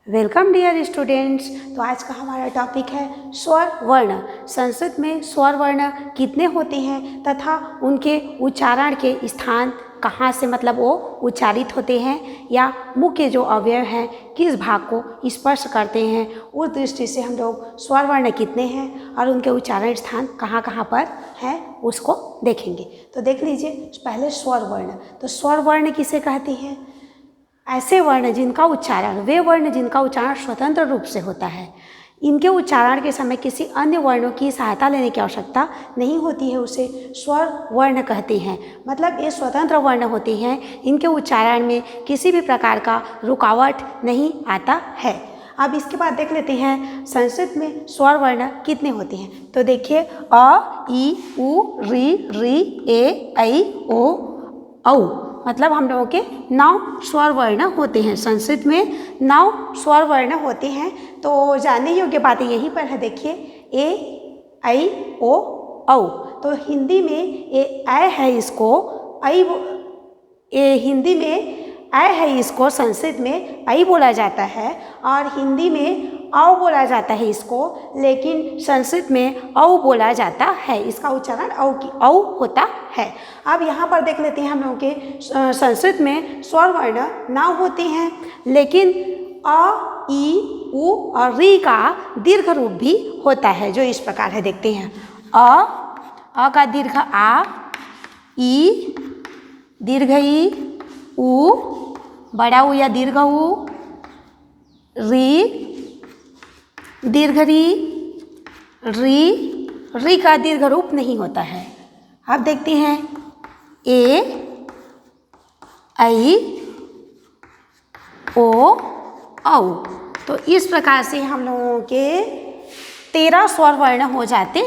Welcome dear students. तो आज का हमारा टॉपिक है स्वर वर्ण। संस्कृत में स्वर वर्ण कितने होते हैं तथा उनके उच्चारण के स्थान कहाँ से मतलब वो उच्चारित होते हैं या मुख्य जो अवयव हैं किस भाग को स्पर्श करते हैं, उस दृष्टि से हम लोग स्वर वर्ण कितने हैं और उनके उच्चारण स्थान कहाँ कहाँ पर हैं उसको देखेंगे। तो देख लीजिए पहले स्वर वर्ण। तो स्वर वर्ण किसे कहते हैं? ऐसे वर्ण जिनका उच्चारण, वे वर्ण जिनका उच्चारण स्वतंत्र रूप से होता है। इनके उच्चारण के समय किसी अन्य वर्णों की सहायता लेने की आवश्यकता नहीं होती है, उसे स्वर वर्ण कहते हैं। मतलब ये स्वतंत्र वर्ण होते हैं, इनके उच्चारण में किसी भी प्रकार का रुकावट नहीं आता है। अब इसके बाद देख लेते हैं संस्कृत में स्वर वर्ण कितने होते हैं। तो देखिए अ, ई, उ, री, ए, ऐ, ओ, औ, मतलब हम लोगों के 9 स्वर वर्ण होते हैं। संस्कृत में 9 स्वर वर्ण होते हैं। तो जानने योग्य बातें यहीं पर है। देखिए ए, ऐ, ओ, औ। तो हिंदी में ए ऐ है, इसको ऐ, हिंदी में ऐ है, इसको संस्कृत में ऐ बोला जाता है और हिंदी में औ बोला जाता है इसको, लेकिन संस्कृत में औ बोला जाता है। इसका उच्चारण औ होता है। अब यहाँ पर देख लेते हैं हम लोगों के संस्कृत में स्वर वर्ण 9 होते हैं, लेकिन अ, ई, उ और री का दीर्घ रूप भी होता है, जो इस प्रकार है। देखते हैं अ का दीर्घ आ, ई दीर्घ ई, उ बड़ा उ या दीर्घ उ, री दीर्घ री का दीर्घ रूप नहीं होता है। अब देखते हैं ए, ऐ, ओ, औ। तो इस प्रकार से हम लोगों के 13 स्वर वर्ण हो जाते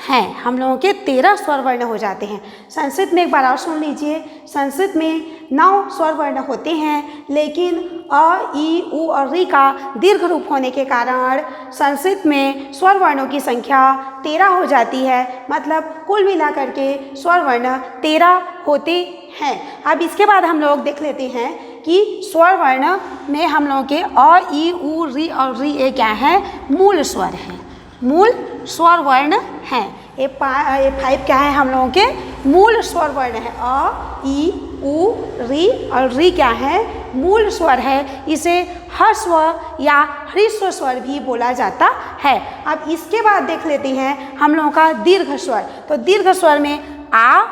हैं। हम लोगों के 13 स्वर वर्ण हो जाते हैं। संस्कृत में एक बार और सुन लीजिए, संस्कृत में 9 स्वर वर्ण होते हैं, लेकिन अ, ई, उ और री का दीर्घ रूप होने के कारण संस्कृत में स्वर वर्णों की संख्या 13 हो जाती है। मतलब कुल मिलाकर के स्वर वर्ण 13 होते हैं। अब इसके बाद हम लोग देख लेते हैं कि स्वर वर्ण में हम लोगों के अ, ई, उ, री और री ये क्या है? मूल स्वर हैं, मूल स्वर वर्ण हैं। ये 5 क्या है? हम लोगों के मूल स्वर वर्ण है। अ, ई, उ, री और री क्या है? मूल स्वर है। इसे ह्रस्व या ह्रीस्व स्वर भी बोला जाता है। अब इसके बाद देख लेते हैं हम लोगों का दीर्घ स्वर। तो दीर्घ स्वर में आ,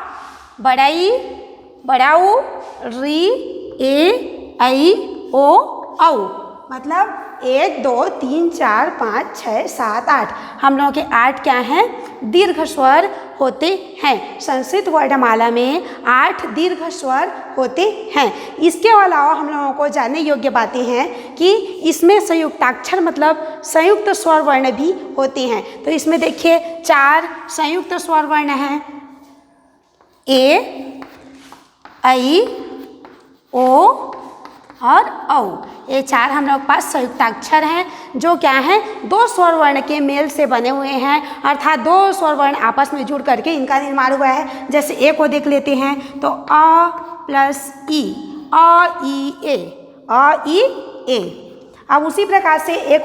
बड़ा ई, बड़ा उ, री, ए, ऐ, ओ, औ। मतलब 1, 2, 3, 4, 5, 6, 7, 8 हम लोगों के 8 क्या हैं? दीर्घ स्वर होते हैं। संस्कृत वर्णमाला में 8 दीर्घ स्वर होते हैं। इसके अलावा हम लोगों को जानने योग्य बातें हैं कि इसमें संयुक्ताक्षर मतलब संयुक्त स्वर वर्ण भी होते हैं। तो इसमें देखिए 4 संयुक्त स्वर वर्ण हैं, ए, ऐ, ओ और औ। ये 4 हम लोग पास संयुक्ताक्षर हैं, जो क्या हैं? 2 स्वर वर्ण के मेल से बने हुए हैं, अर्थात 2 स्वर वर्ण आपस में जुड़ करके इनका निर्माण हुआ है। जैसे ए को देख लेते हैं तो अ प्लस ई, अ, ई, ए, अ, ई, ए। अब उसी प्रकार से ऐ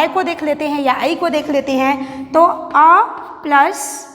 को देख लेते हैं या ऐ को देख लेते हैं तो अ प्लस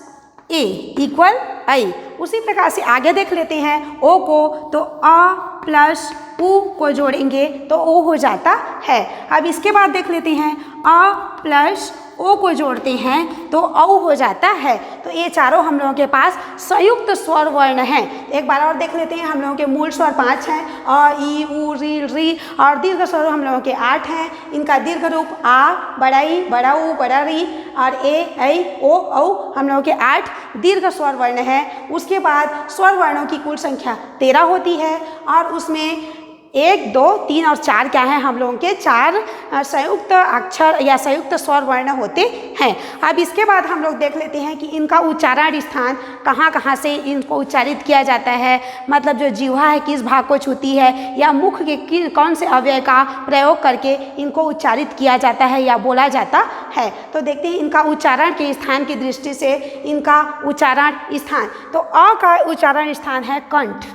ए इक्वल ऐ। उसी प्रकार से आगे देख लेते हैं ओ को, तो अ प्लस उ को जोड़ेंगे तो ओ हो जाता है। अब इसके बाद देख लेते हैं अ प्लस ओ को जोड़ते हैं तो औ हो जाता है। तो ये चारों हम लोगों के पास संयुक्त स्वर वर्ण हैं। एक बार और देख लेते हैं, हम लोगों के मूल स्वर 5 हैं, अ, ई, उ, री और दीर्घ स्वर हम लोगों के 8 हैं। इनका दीर्घ रूप आ, बड़ा ई, बड़ा उ, बड़ा री और ए, ऐ, ओ, औ हम लोगों के 8 दीर्घ स्वर वर्ण हैं। उसके बाद स्वर वर्णों की कुल संख्या 13 होती है और उसमें 1, 2, 3 और 4 क्या है? हम लोगों के 4 संयुक्त अक्षर या संयुक्त स्वर वर्ण होते हैं। अब इसके बाद हम लोग देख लेते हैं कि इनका उच्चारण स्थान कहाँ कहाँ से इनको उच्चारित किया जाता है। मतलब जो जिह्वा है किस भाग को छूती है या मुख के कौन से अवयव का प्रयोग करके इनको उच्चारित किया जाता है या बोला जाता है। तो देखते हैं इनका उच्चारण के स्थान की दृष्टि से इनका उच्चारण स्थान। तो अ का उच्चारण स्थान है कंठ,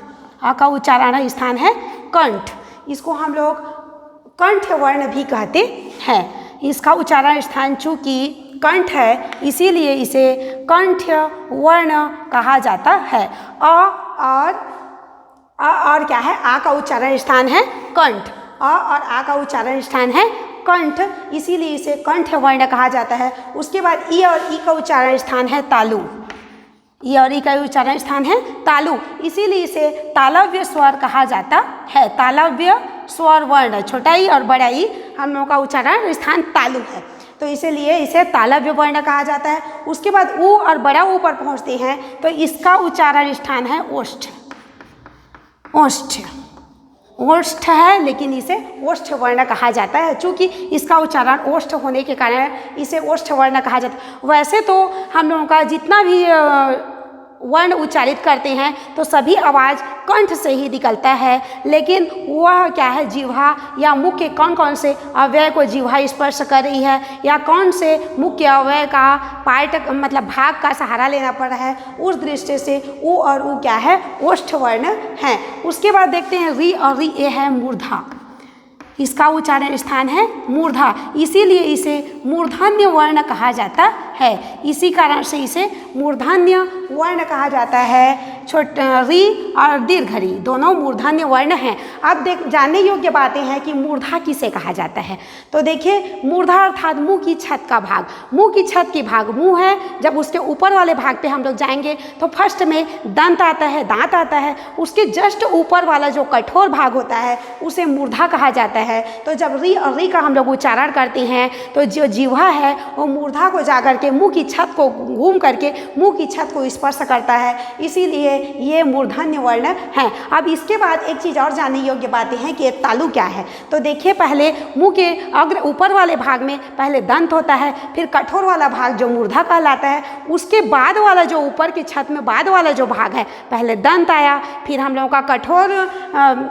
अ का उच्चारण स्थान है कंठ। इसको हम लोग कंठ वर्ण भी कहते हैं। इसका उच्चारण स्थान चूंकि कंठ है इसीलिए इसे कंठ वर्ण कहा जाता है। और क्या है, आ का उच्चारण स्थान है कंठ, और आ का उच्चारण स्थान है कंठ, इसीलिए इसे कंठ वर्ण कहा जाता है। उसके बाद ई और ई का उच्चारण स्थान है तालु, ई और ई का उच्चारण स्थान है तालु, इसीलिए इसे तालव्य स्वर कहा जाता है। तालव्य स्वर वर्ण, छोटा ई और बड़ा ई हम लोगों का उच्चारण स्थान तालु है, तो इसीलिए इसे तालव्य वर्ण कहा जाता है। उसके बाद ऊ और बड़ा ऊ पर पहुँचते हैं तो इसका उच्चारण स्थान है ओष्ठ। ओष्ठ, ओष्ठ है लेकिन इसे ओष्ठ वर्ण कहा जाता है, चूँकि इसका उच्चारण ओष्ठ होने के कारण इसे ओष्ठ वर्ण कहा जाता है। वैसे तो हम लोगों का जितना भी वर्ण उच्चारित करते हैं तो सभी आवाज़ कंठ से ही निकलता है, लेकिन वह क्या है, जिह्वा या मुख के कौन कौन से अवयव को जिह्वा स्पर्श कर रही है या कौन से मुख्य अवयव का पार्ट मतलब भाग का सहारा लेना पड़ रहा है, उस दृष्टि से ऊ और ऊ क्या है, ओष्ठ वर्ण है। उसके बाद देखते हैं री, और री ये है मूर्धा, इसका उच्चारण स्थान है मूर्धा, इसीलिए इसे मूर्धन्य वर्ण कहा जाता है। इसी कारण से इसे मूर्धन्य वर्ण कहा जाता है। री और दीर्घ री दोनों मूर्धन्य वर्ण हैं। अब जानने योग्य बातें हैं कि मूर्धा किसे कहा जाता है। तो देखिए, मूर्धा अर्थात मुंह की छत का भाग, मुंह की छत की भाग मुंह है। जब उसके ऊपर वाले भाग पे हम लोग जाएंगे तो फर्स्ट में दंत आता है, दांत आता है, उसके जस्ट ऊपर वाला जो कठोर भाग होता है उसे मूर्धा कहा जाता है। तो जब री और री का हम लोग उच्चारण करते हैं तो जो जिह्वा है वो मूर्धा को जाकर के मुंह की छत को घूम करके मुंह की छत को स्पर्श करता है, इसीलिए ये मूर्धन्य वर्ण है। अब इसके बाद एक चीज़ और जानने योग्य बातें हैं कि तालु क्या है। तो देखिए, पहले मुंह के अग्र ऊपर वाले भाग में पहले दंत होता है, फिर कठोर वाला भाग जो मूर्धा कहलाता है, उसके बाद वाला जो ऊपर की छत में बाद वाला जो भाग है, पहले दंत आया, फिर हम लोगों का कठोर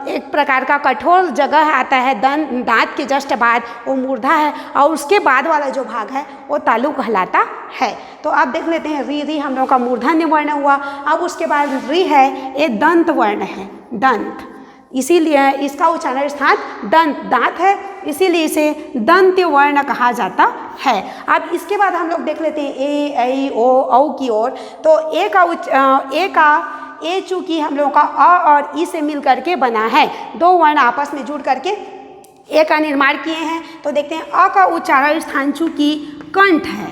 एक प्रकार का कठोर जगह आता है, दांत के जस्ट बाद वो मूर्धा है, और उसके बाद वाला जो भाग है वो तालु कहलाता है। तो आप देख लेते हैं, री री हम लोगों का मूर्धन्य वर्ण हुआ। अब उसके बाद री है, ये दंत वर्ण है, दंत, इसीलिए इसका उच्चारण स्थान दंत, दांत है, इसीलिए इसे दंत्य वर्ण कहा जाता है। अब इसके बाद हम लोग देख लेते हैं ए, ऐ, ओ, औ की ओर। तो ए चूंकि हम लोगों का अ और ई से मिल करके बना है, दो वर्ण आपस में जुड़ करके ए का निर्माण किए हैं। तो देखते हैं, अ का उच्चारण स्थान चूंकि कंठ है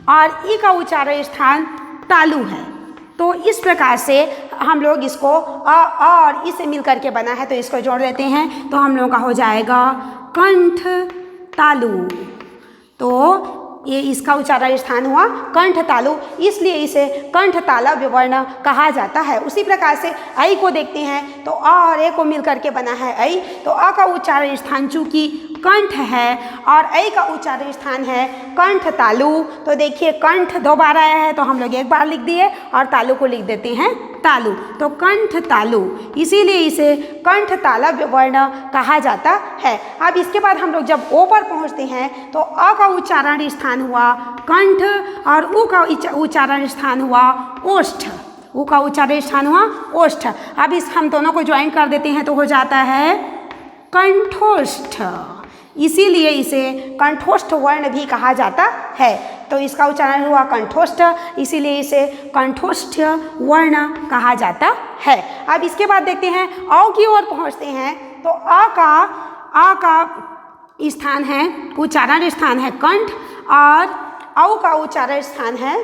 और ई का उच्चारण स्थान तालु है, तो इस प्रकार से हम लोग इसको अ और ई से मिल करके बना है, तो इसको जोड़ लेते हैं तो हम लोगों का हो जाएगा कंठ तालु। तो ये इसका उच्चारण स्थान हुआ कंठ तालु, इसलिए इसे कंठ तालव्य वर्ण कहा जाता है। उसी प्रकार से ऐ को देखते हैं तो अ और ए को मिल करके बना है ऐ, तो अ का उच्चारण स्थान चूंकि कंठ है और ऐ का उच्चारण स्थान है कंठ तालु। तो देखिए, कंठ दो बार आया है तो हम लोग एक बार लिख दिए और तालु को लिख देते हैं तालु, तो कंठ तालु, इसीलिए इसे कंठ तालव्य वर्ण कहा जाता है। अब इसके बाद हम लोग जब ओ पर पहुंचते हैं तो अ का उच्चारण स्थान हुआ कंठ और उ का उच्चारण स्थान हुआ ओष्ठ, उ का उच्चारण स्थान हुआ ओष्ठ। अब इस हम दोनों को ज्वाइन कर देते हैं तो हो जाता है कंठोष्ठ, इसीलिए इसे कंठोष्ठ वर्ण भी कहा जाता है। तो इसका उच्चारण हुआ कंठोष्ठ, इसीलिए इसे कंठोष्ठ वर्ण कहा जाता है। अब इसके बाद देखते हैं, औ की ओर पहुंचते हैं तो अ का स्थान है, उच्चारण स्थान है कंठ और औ का उच्चारण स्थान है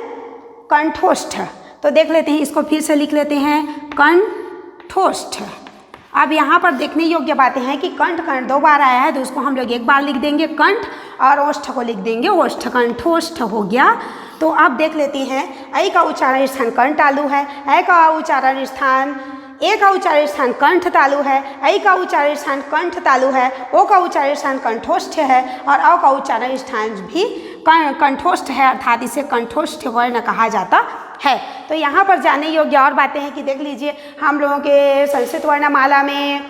कंठोष्ठ। तो देख लेते हैं, इसको फिर से लिख लेते हैं कंठोष्ठ। अब यहाँ पर देखने योग्य बातें हैं कि कंठ दो बार आया है तो उसको हम लोग एक बार लिख देंगे कंठ और ओष्ठ को लिख देंगे ओष्ठ, कंठोष्ठ हो गया। तो अब देख लेते हैं, ऐ का उच्चारण स्थान कंठ तालु है, ऐ का उच्चारण स्थान ए का उच्चारण स्थान कंठ तालु है, ऐ का उच्चारण स्थान कंठ तालु है, ओ का उच्चारण स्थान कंठोष्ठ है और अ का उच्चारण स्थान भी कंठोष्ठ है, अर्थात इसे कंठोष्ठ वर्ण कहा जाता है। तो यहाँ पर जानने योग्य और बातें हैं कि देख लीजिए, हम लोगों के संस्कृत वर्णमाला में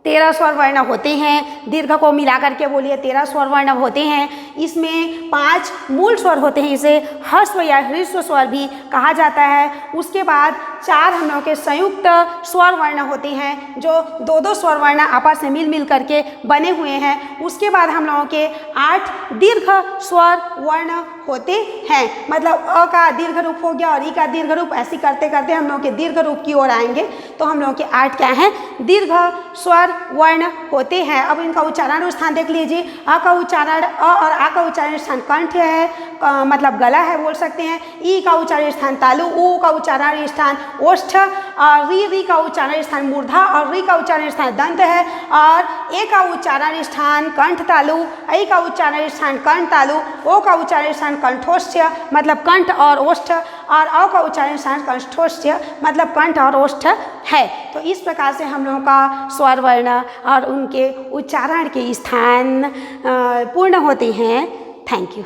13 स्वर वर्ण होते हैं, दीर्घ को मिला करके बोलिए 13 स्वर वर्ण होते हैं। इसमें 5 मूल स्वर होते हैं, इसे ह्रस्व या ह्रस्व स्वर भी कहा जाता है। उसके बाद 4 हम लोगों के संयुक्त स्वर वर्ण होते हैं जो 2-2 स्वर वर्ण आपस में मिल करके बने हुए हैं। उसके बाद हम लोगों के 8 दीर्घ स्वर वर्ण होते हैं। मतलब अ का दीर्घ रूप हो गया और ई का दीर्घ रूप, ऐसे करते करते हम लोग के दीर्घ रूप की ओर आएंगे तो हम लोगों के 8 क्या हैं, दीर्घ स्वर वर्ण होते हैं। अब इनका उच्चारण स्थान देख लीजिए। अ का उच्चारण अ और आ का उच्चारण स्थान कंठ है, मतलब गला है बोल सकते हैं। ई का उच्चारण स्थान तालु, ऊ का उच्चारण स्थान ओष्ठ, और री का उच्चारण स्थान मूर्धा और री का उच्चारण स्थान दंत है। और ए का उच्चारण स्थान कंठ तालु, ऐ का उच्चारण स्थान कंठ तालु, ओ का उच्चारण स्थान कंठोष्ठ मतलब कंठ और ओष्ठ, और अ का उच्चारण स्थान कंठोष्ठ मतलब कंठ और ओष्ठ है। तो इस प्रकार से हम लोगों का स्वर वर्ण और उनके उच्चारण के स्थान पूर्ण होते हैं। Thank you.